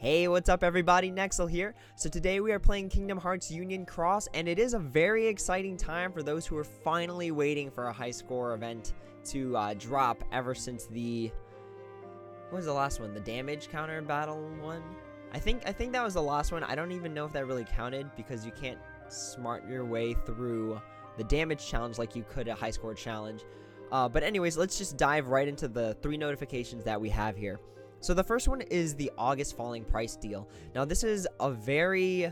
Hey, what's up everybody, Nexel here. So today we are playing Kingdom Hearts Union Cross, and it is a very exciting time for those who are finally waiting for a high score event to drop ever since what was the last one? The damage counter battle one? I think that was the last one. I don't even know if that really counted because you can't smart your way through the damage challenge like you could a high score challenge. But anyways, let's just dive right into the 3 notifications that we have here. So the first one is the August falling price deal. Now this is a very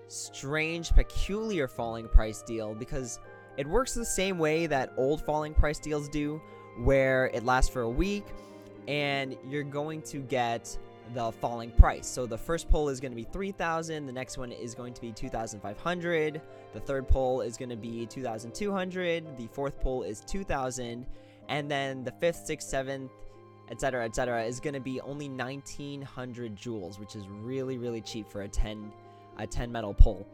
strange, peculiar falling price deal because it works the same way that old falling price deals do, where it lasts for a week and you're going to get the falling price. So the first pull is going to be 3,000, the next one is going to be 2,500, the third pull is going to be 2,200, the fourth pull is 2,000, and then the fifth, sixth, seventh, etc., is going to be only 1,900 jewels, which is really cheap for a 10 medal pull.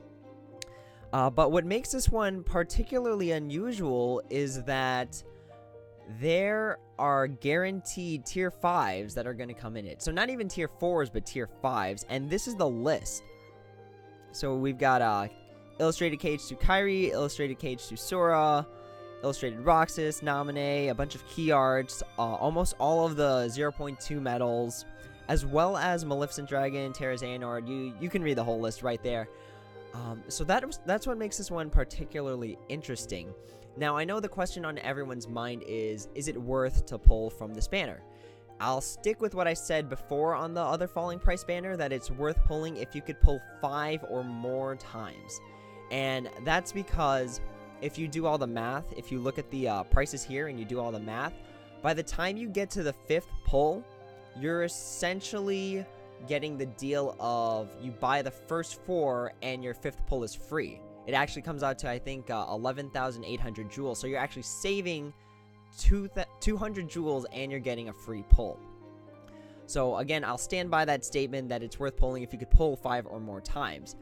But what makes this one particularly unusual is that there are guaranteed tier 5s that are going to come in it. So not even tier 4s, but tier 5s, and this is the list. So we've got Illustrated KHUX Kairi, Illustrated KHUX Sora, Illustrated Roxas, Naminé, a bunch of key arts, almost all of the 0.2 medals, as well as Maleficent Dragon, Terra Xehanort. You can read the whole list right there. So that's what makes this one particularly interesting. Now, I know the question on everyone's mind is it worth to pull from this banner? I'll stick with what I said before on the other falling price banner, that it's worth pulling if you could pull 5 or more times. And that's because if you do all the math, if you look at the prices here and you do all the math, by the time you get to the 5th pull, you're essentially getting the deal of you buy the first 4 and your 5th pull is free. It actually comes out to, I think, 11,800 jewels. So you're actually saving 200 jewels and you're getting a free pull. So again, I'll stand by that statement that it's worth pulling if you could pull 5 or more times.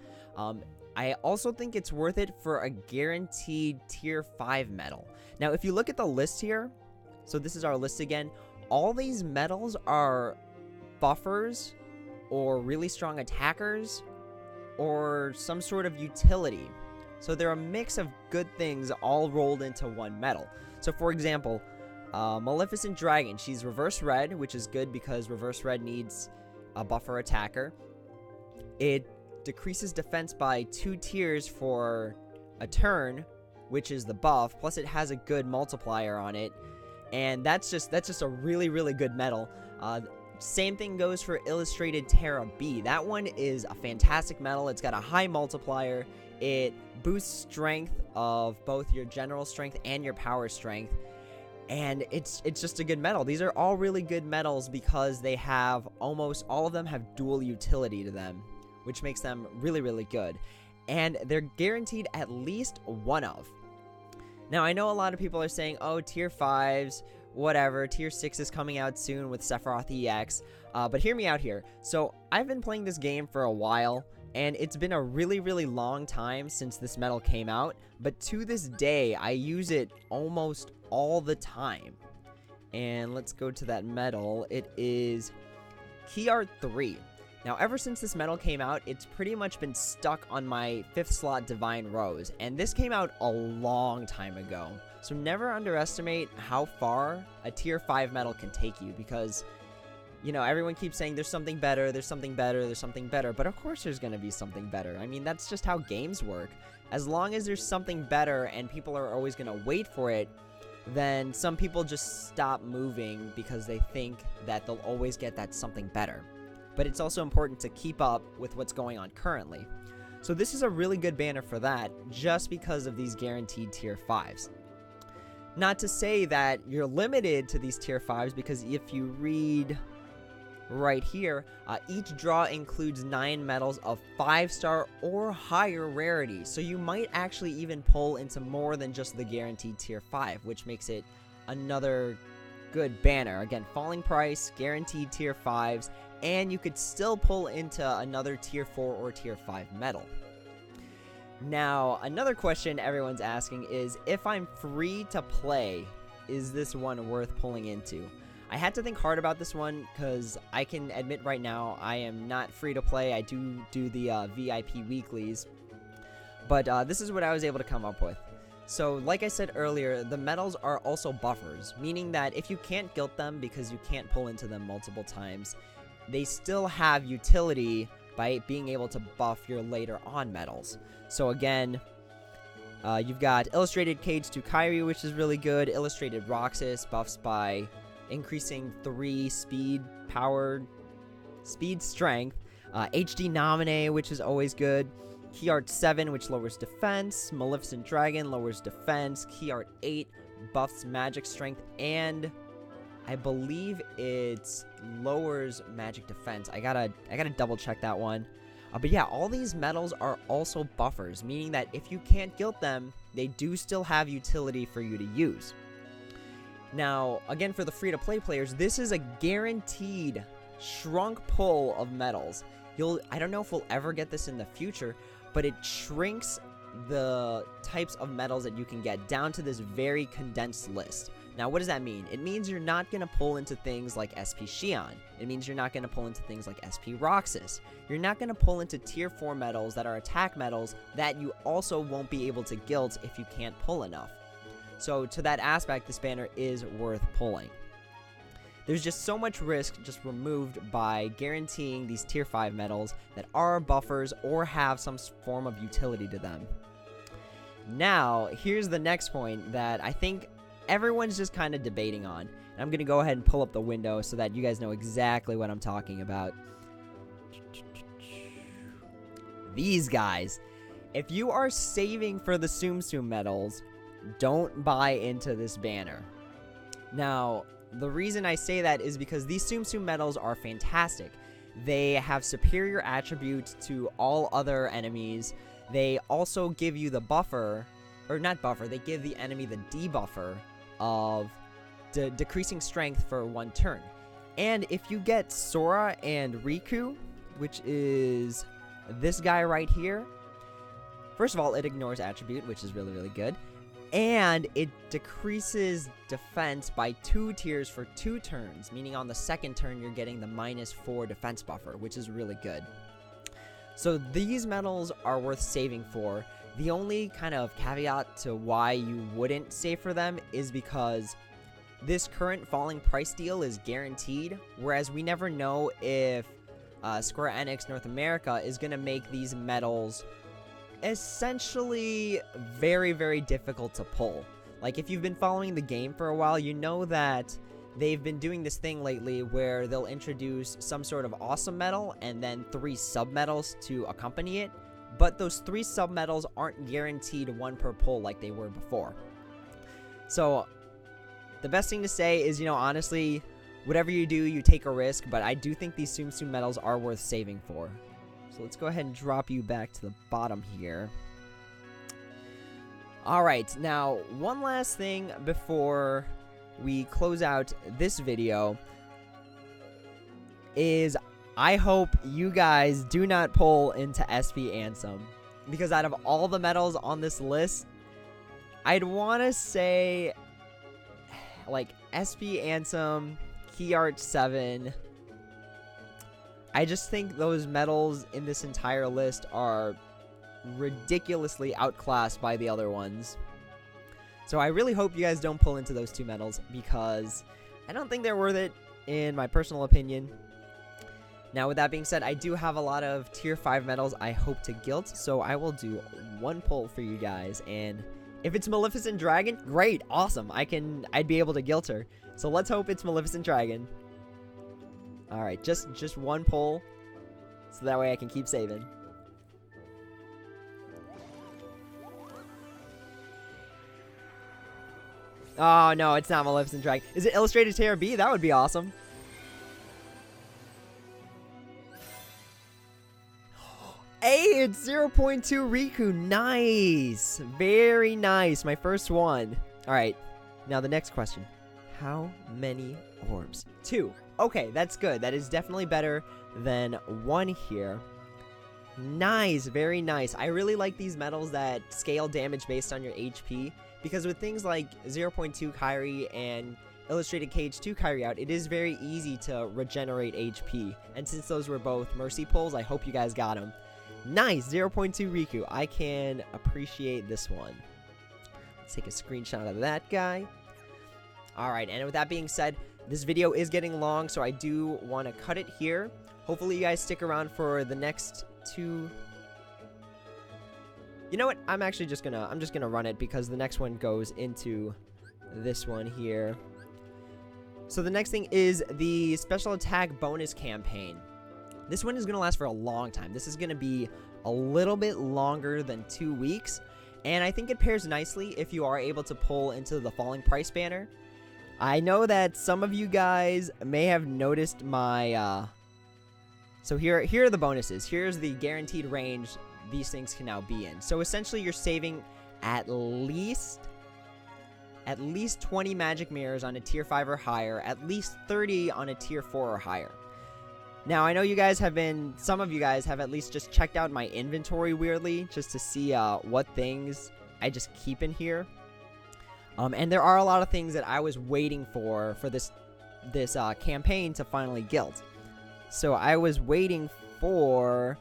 I also think it's worth it for a guaranteed tier 5 medal. Now, if you look at the list here, so this is our list again, all these medals are buffers or really strong attackers or some sort of utility. So they're a mix of good things all rolled into one medal. So for example, Maleficent Dragon, she's reverse red, which is good because reverse red needs a buffer attacker. It decreases defense by 2 tiers for a turn, which is the buff, plus it has a good multiplier on it, and that's just a really good medal. Same thing goes for Illustrated Terra B. That one is a fantastic medal. It's got a high multiplier. It boosts strength of both your general strength and your power strength, and it's just a good medal. These are all really good medals because they have, almost all of them have dual utility to them, which makes them really good, and they're guaranteed at least one of. Now, I know a lot of people are saying, oh, tier 5s, whatever, tier 6 is coming out soon with Sephiroth EX, but hear me out here. So I've been playing this game for a while, and it's been a really long time since this medal came out, but to this day I use it almost all the time. And let's go to that medal. It is Key Art 3. Now, ever since this medal came out, it's pretty much been stuck on my 5th slot Divine Rose, and this came out a long time ago. So never underestimate how far a tier 5 medal can take you, because, you know, everyone keeps saying there's something better, there's something better, there's something better, but of course there's going to be something better. I mean, that's just how games work. As long as there's something better and people are always going to wait for it, then some people just stop moving because they think that they'll always get that something better. But it's also important to keep up with what's going on currently. So this is a really good banner for that, just because of these guaranteed tier 5s. Not to say that you're limited to these tier 5s, because if you read right here, each draw includes 9 medals of 5-star or higher rarity. So you might actually even pull into more than just the guaranteed tier 5, which makes it another good banner. Again, falling price, guaranteed tier 5s, and you could still pull into another tier 4 or tier 5 medal. Now, another question everyone's asking is, if I'm free to play, is this one worth pulling into? I had to think hard about this one because I can admit right now I am not free to play. I do the VIP weeklies, but this is what I was able to come up with. So like I said earlier, the medals are also buffers, meaning that if you can't gilt them because you can't pull into them multiple times, they still have utility by being able to buff your later on medals. So again, you've got Illustrated KHUX Kyrie, which is really good. Illustrated Roxas buffs by increasing 3 speed strength. HD Nominee, which is always good. Key Art 7, which lowers defense. Maleficent Dragon lowers defense. Key Art 8 buffs magic strength, and I believe it lowers magic defense. I gotta double check that one. But yeah, all these medals are also buffers, meaning that if you can't gilt them, they do still have utility for you to use. Now, again, for the free-to-play players, this is a guaranteed shrunk pull of medals. I don't know if we'll ever get this in the future, but it shrinks the types of medals that you can get down to this very condensed list. Now, what does that mean? It means you're not going to pull into things like SP Xion. It means you're not going to pull into things like SP Roxas. You're not going to pull into tier 4 medals that are attack medals that you also won't be able to gilt if you can't pull enough. So, to that aspect, this banner is worth pulling. There's just so much risk just removed by guaranteeing these tier 5 medals that are buffers or have some form of utility to them. Now, here's the next point that I think everyone's just kind of debating on. And I'm going to go ahead and pull up the window so that you guys know exactly what I'm talking about. These guys. If you are saving for the Tsum Tsum medals, don't buy into this banner. Now, the reason I say that is because these Tsum Tsum medals are fantastic. They have superior attributes to all other enemies. They also give you the buffer, or not buffer, they give the enemy the debuffer of decreasing strength for 1 turn. And if you get Sora and Riku, which is this guy right here, first of all, it ignores attribute, which is really, really good. And it decreases defense by 2 tiers for 2 turns, meaning on the second turn you're getting the -4 defense buffer, which is really good. So these medals are worth saving for. The only kind of caveat to why you wouldn't save for them is because this current falling price deal is guaranteed, whereas we never know if Square Enix North America is going to make these medals essentially very, very difficult to pull. Like, if you've been following the game for a while, you know that they've been doing this thing lately where they'll introduce some sort of awesome medal and then 3 sub-medals to accompany it, but those 3 sub-medals aren't guaranteed 1 per pull like they were before. So, the best thing to say is, honestly, whatever you do, you take a risk, but I do think these Tsum Tsum medals are worth saving for. So let's go ahead and drop you back to the bottom here. Alright, now, one last thing before we close out this video is I hope you guys do not pull into SP Ansem, because out of all the medals on this list, I'd want to say like SP Ansem, Key Art 7. I just think those medals in this entire list are ridiculously outclassed by the other ones. So I really hope you guys don't pull into those 2 medals, because I don't think they're worth it, in my personal opinion. Now, with that being said, I do have a lot of tier 5 medals I hope to gilt, so I will do 1 pull for you guys, and if it's Maleficent Dragon, great, awesome, I'd be able to gilt her. So let's hope it's Maleficent Dragon. Alright, just 1 pull, so that way I can keep saving. Oh, no, it's not Maleficent Dragon. Is it Illustrated Terror B? That would be awesome. Hey, it's 0.2 Riku. Nice. Very nice. My first one. Alright, now the next question. How many orbs? 2. Okay, that's good. That is definitely better than 1 here. Nice, very nice. I really like these medals that scale damage based on your HP, because with things like 0.2 Kyrie and illustrated KH2 Kyrie out, it is very easy to regenerate HP. And since those were both mercy pulls, I hope you guys got them. Nice, 0.2 Riku. I can appreciate this one. Let's take a screenshot of that guy. Alright, and with that being said, this video is getting long, so I do want to cut it here. Hopefully you guys stick around for the next two. You know what? I'm just gonna run it because the next one goes into this one here. So the next thing is the special attack bonus campaign. This one is gonna last for a long time. This is gonna be a little bit longer than 2 weeks, and I think it pairs nicely if you are able to pull into the falling price banner. I know that some of you guys may have noticed my, so here are the bonuses. Here's the guaranteed range these things can now be in. So essentially you're saving at least 20 magic mirrors on a tier 5 or higher, at least 30 on a tier 4 or higher. Now, I know you guys some of you guys have at least just checked out my inventory weirdly, just to see what things I just keep in here. And there are a lot of things that I was waiting for this campaign to finally guild. So I was waiting for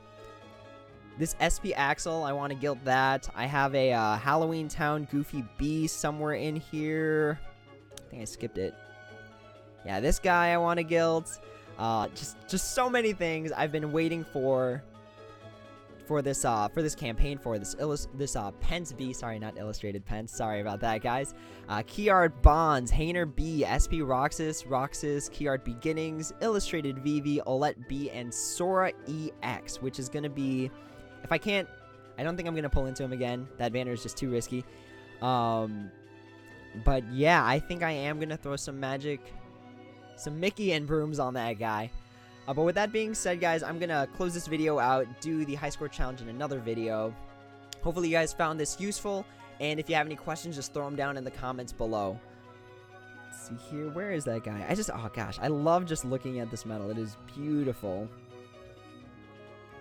this SP Axel. I want to guild that. I have a Halloween Town Goofy Bee somewhere in here. I think I skipped it. Yeah, this guy I want to guild. Just so many things I've been waiting for this campaign, for this Pence B, sorry, not illustrated Pence, sorry about that, guys. Key Art Bonds, Hainer B, SP Roxas, Key Art Beginnings, Illustrated VV, Olette B, and Sora EX, which is gonna be, I don't think I'm gonna pull into him again. That banner is just too risky. But yeah, I think I am gonna throw some Mickey and brooms on that guy. But with that being said, guys, I'm going to close this video out, do the high score challenge in another video. Hopefully you guys found this useful, and if you have any questions, just throw them down in the comments below. Let's see here, where is that guy? Oh gosh, I love just looking at this medal. It is beautiful.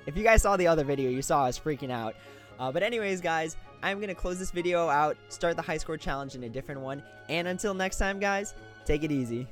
If you guys saw the other video, you saw us freaking out. But anyways, guys, I'm going to close this video out, start the high score challenge in a different one, and until next time, guys, take it easy.